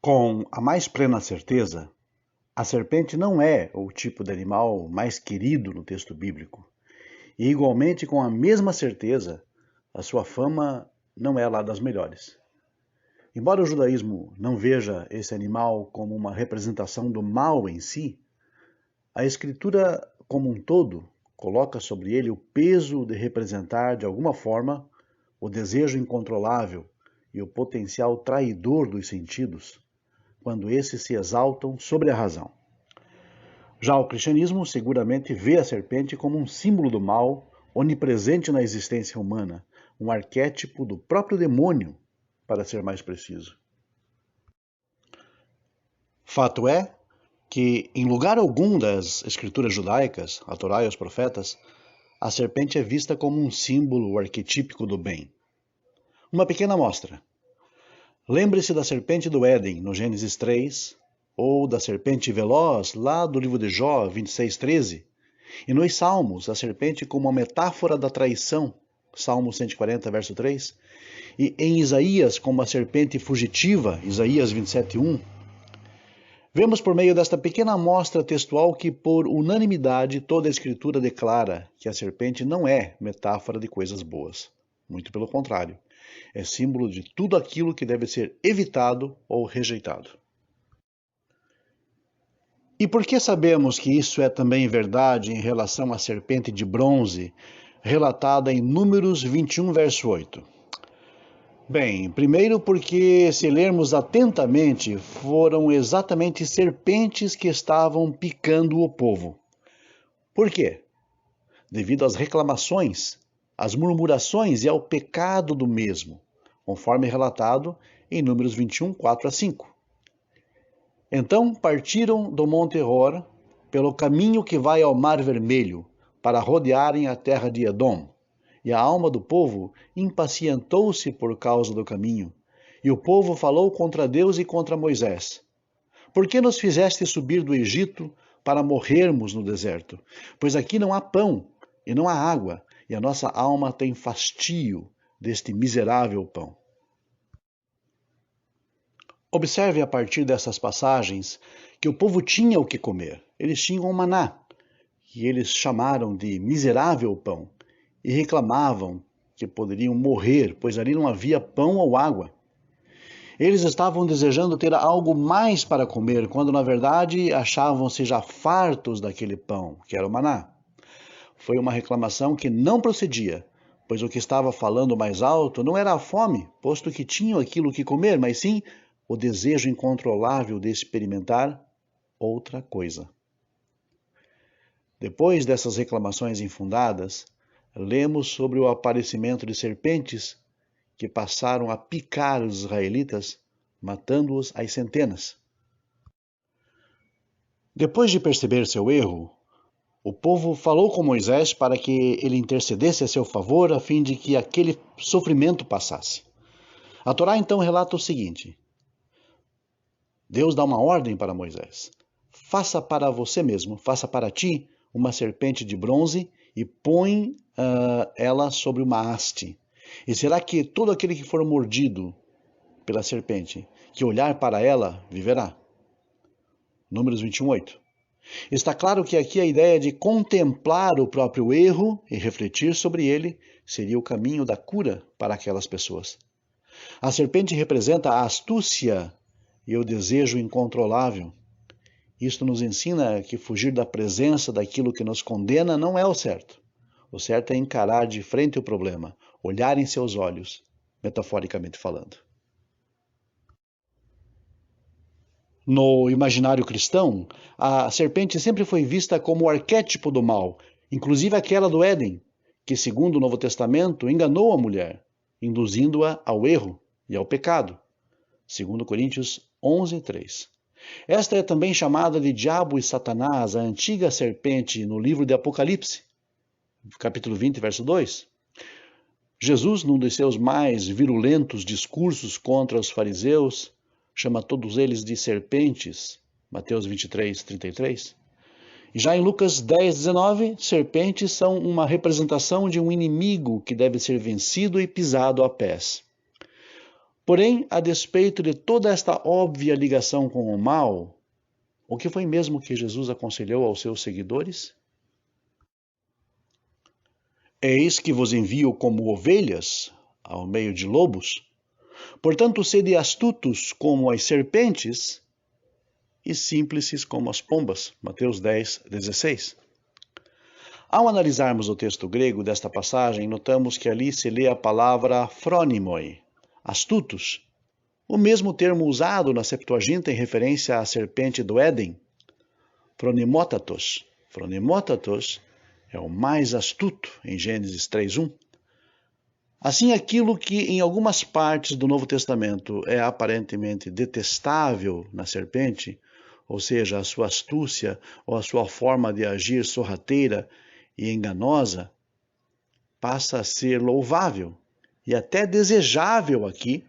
Com a mais plena certeza, a serpente não é o tipo de animal mais querido no texto bíblico. E igualmente, com a mesma certeza, a sua fama não é lá das melhores. Embora o judaísmo não veja esse animal como uma representação do mal em si, a Escritura como um todo coloca sobre ele o peso de representar de alguma forma o desejo incontrolável e o potencial traidor dos sentidos, quando esses se exaltam sobre a razão. Já o cristianismo seguramente vê a serpente como um símbolo do mal onipresente na existência humana, um arquétipo do próprio demônio, para ser mais preciso. Fato é que, em lugar algum das escrituras judaicas, a Torá e os profetas, a serpente é vista como um símbolo arquetípico do bem. Uma pequena amostra. Lembre-se da serpente do Éden, no Gênesis 3, ou da serpente veloz, lá do livro de Jó 26:13, e nos Salmos, a serpente como uma metáfora da traição, Salmo 140, verso 3, e em Isaías como a serpente fugitiva, Isaías 27:1. Vemos por meio desta pequena amostra textual que, por unanimidade, toda a Escritura declara que a serpente não é metáfora de coisas boas. Muito pelo contrário, é símbolo de tudo aquilo que deve ser evitado ou rejeitado. E por que sabemos que isso é também verdade em relação à serpente de bronze, relatada em Números 21, verso 8? Bem, primeiro porque, se lermos atentamente, foram exatamente serpentes que estavam picando o povo. Por quê? Devido às reclamações, às murmurações e ao pecado do mesmo, conforme relatado em Números 21, 4 a 5. Então partiram do Monte Hor pelo caminho que vai ao Mar Vermelho, para rodearem a terra de Edom. E a alma do povo impacientou-se por causa do caminho. E o povo falou contra Deus e contra Moisés. Por que nos fizeste subir do Egito para morrermos no deserto? Pois aqui não há pão e não há água, e a nossa alma tem fastio deste miserável pão. Observe a partir dessas passagens que o povo tinha o que comer. Eles tinham o maná, que eles chamaram de miserável pão, e reclamavam que poderiam morrer, pois ali não havia pão ou água. Eles estavam desejando ter algo mais para comer, quando na verdade achavam-se já fartos daquele pão, que era o maná. Foi uma reclamação que não procedia, pois o que estava falando mais alto não era a fome, posto que tinham aquilo que comer, mas sim o desejo incontrolável de experimentar outra coisa. Depois dessas reclamações infundadas, lemos sobre o aparecimento de serpentes que passaram a picar os israelitas, matando-os às centenas. Depois de perceber seu erro, o povo falou com Moisés para que ele intercedesse a seu favor a fim de que aquele sofrimento passasse. A Torá então relata o seguinte: Deus dá uma ordem para Moisés: faça para você mesmo, faça para ti uma serpente de bronze e põe ela sobre uma haste. E será que todo aquele que for mordido pela serpente, que olhar para ela, viverá? Números 21:8. Está claro que aqui a ideia de contemplar o próprio erro e refletir sobre ele seria o caminho da cura para aquelas pessoas. A serpente representa a astúcia e o desejo incontrolável. Isto nos ensina que fugir da presença daquilo que nos condena não é o certo. O certo é encarar de frente o problema, olhar em seus olhos, metaforicamente falando. No imaginário cristão, a serpente sempre foi vista como o arquétipo do mal, inclusive aquela do Éden, que, segundo o Novo Testamento, enganou a mulher, induzindo-a ao erro e ao pecado. Segundo Coríntios 11:3. Esta é também chamada de Diabo e Satanás, a antiga serpente no livro de Apocalipse, capítulo 20, verso 2. Jesus, num dos seus mais virulentos discursos contra os fariseus, chama todos eles de serpentes, Mateus 23:33. Já em Lucas 10:19, serpentes são uma representação de um inimigo que deve ser vencido e pisado a pés. Porém, a despeito de toda esta óbvia ligação com o mal, o que foi mesmo que Jesus aconselhou aos seus seguidores? Eis que vos envio como ovelhas ao meio de lobos. Portanto, sede astutos como as serpentes e simples como as pombas. Mateus 10, 16. Ao analisarmos o texto grego desta passagem, notamos que ali se lê a palavra phronimoi, astutos, o mesmo termo usado na Septuaginta em referência à serpente do Éden, phronimótatos. Phronimótatos é o mais astuto em Gênesis 3:1. Assim, aquilo que em algumas partes do Novo Testamento é aparentemente detestável na serpente, ou seja, a sua astúcia ou a sua forma de agir sorrateira e enganosa, passa a ser louvável e até desejável aqui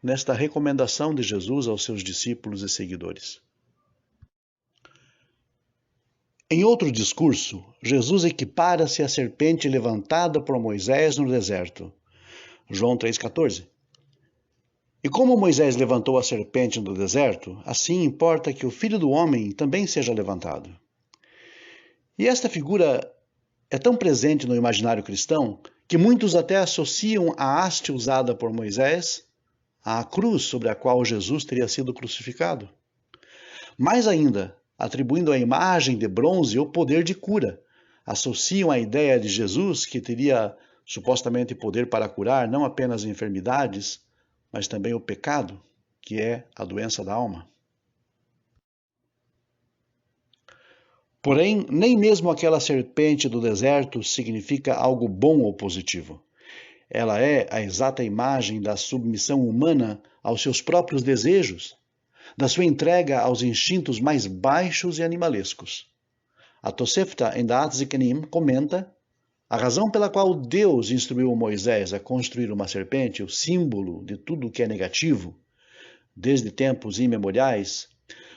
nesta recomendação de Jesus aos seus discípulos e seguidores. Em outro discurso, Jesus equipara-se à serpente levantada por Moisés no deserto. João 3,14. E como Moisés levantou a serpente no deserto, assim importa que o Filho do Homem também seja levantado. E esta figura é tão presente no imaginário cristão que muitos até associam a haste usada por Moisés à cruz sobre a qual Jesus teria sido crucificado. Mais ainda, atribuindo à imagem de bronze o poder de cura, associam a ideia de Jesus, que teria supostamente poder para curar não apenas enfermidades, mas também o pecado, que é a doença da alma. Porém, nem mesmo aquela serpente do deserto significa algo bom ou positivo. Ela é a exata imagem da submissão humana aos seus próprios desejos, da sua entrega aos instintos mais baixos e animalescos. A Tosefta em Da'at Zikanim comenta: a razão pela qual Deus instruiu Moisés a construir uma serpente, o símbolo de tudo que é negativo, desde tempos imemoriais,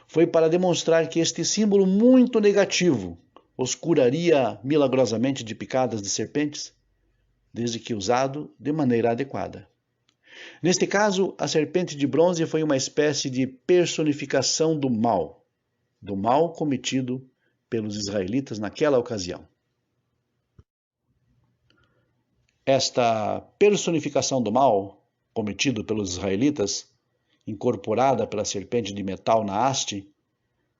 foi para demonstrar que este símbolo muito negativo os curaria milagrosamente de picadas de serpentes, desde que usado de maneira adequada. Neste caso, a serpente de bronze foi uma espécie de personificação do mal cometido pelos israelitas naquela ocasião. Esta personificação do mal cometido pelos israelitas, incorporada pela serpente de metal na haste,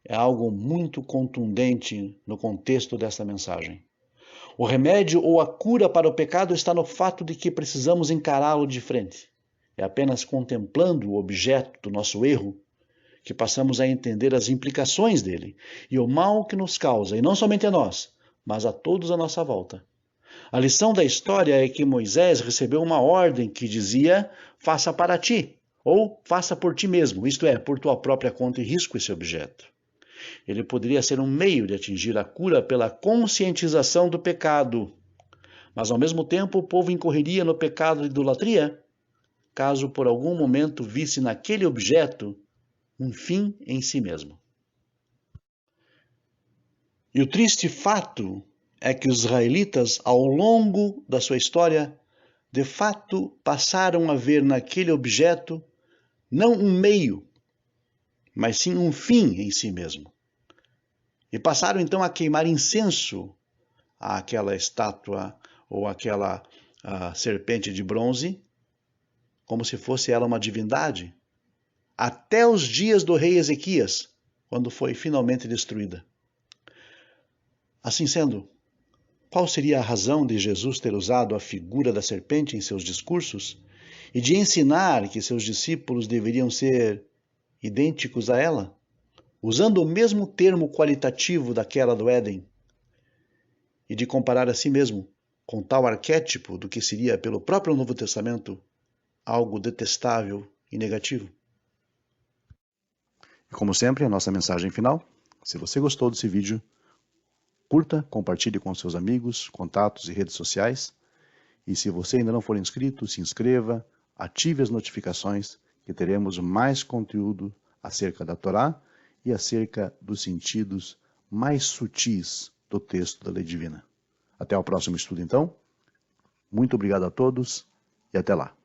é algo muito contundente no contexto desta mensagem. O remédio ou a cura para o pecado está no fato de que precisamos encará-lo de frente. É apenas contemplando o objeto do nosso erro que passamos a entender as implicações dele e o mal que nos causa, e não somente a nós, mas a todos à nossa volta. A lição da história é que Moisés recebeu uma ordem que dizia: faça para ti, ou faça por ti mesmo, isto é, por tua própria conta e risco esse objeto. Ele poderia ser um meio de atingir a cura pela conscientização do pecado, mas ao mesmo tempo o povo incorreria no pecado de idolatria, caso por algum momento visse naquele objeto um fim em si mesmo. E o triste fato é que os israelitas, ao longo da sua história, de fato passaram a ver naquele objeto não um meio, mas sim um fim em si mesmo. E passaram então a queimar incenso àquela estátua ou àquela serpente de bronze, como se fosse ela uma divindade, até os dias do rei Ezequias, quando foi finalmente destruída. Assim sendo, qual seria a razão de Jesus ter usado a figura da serpente em seus discursos e de ensinar que seus discípulos deveriam ser idênticos a ela, usando o mesmo termo qualitativo daquela do Éden, e de comparar a si mesmo com tal arquétipo do que seria, pelo próprio Novo Testamento, algo detestável e negativo? E como sempre, a nossa mensagem final: se você gostou desse vídeo, curta, compartilhe com seus amigos, contatos e redes sociais. E se você ainda não for inscrito, se inscreva, ative as notificações, que teremos mais conteúdo acerca da Torá e acerca dos sentidos mais sutis do texto da lei divina. Até o próximo estudo, então. Muito obrigado a todos e até lá.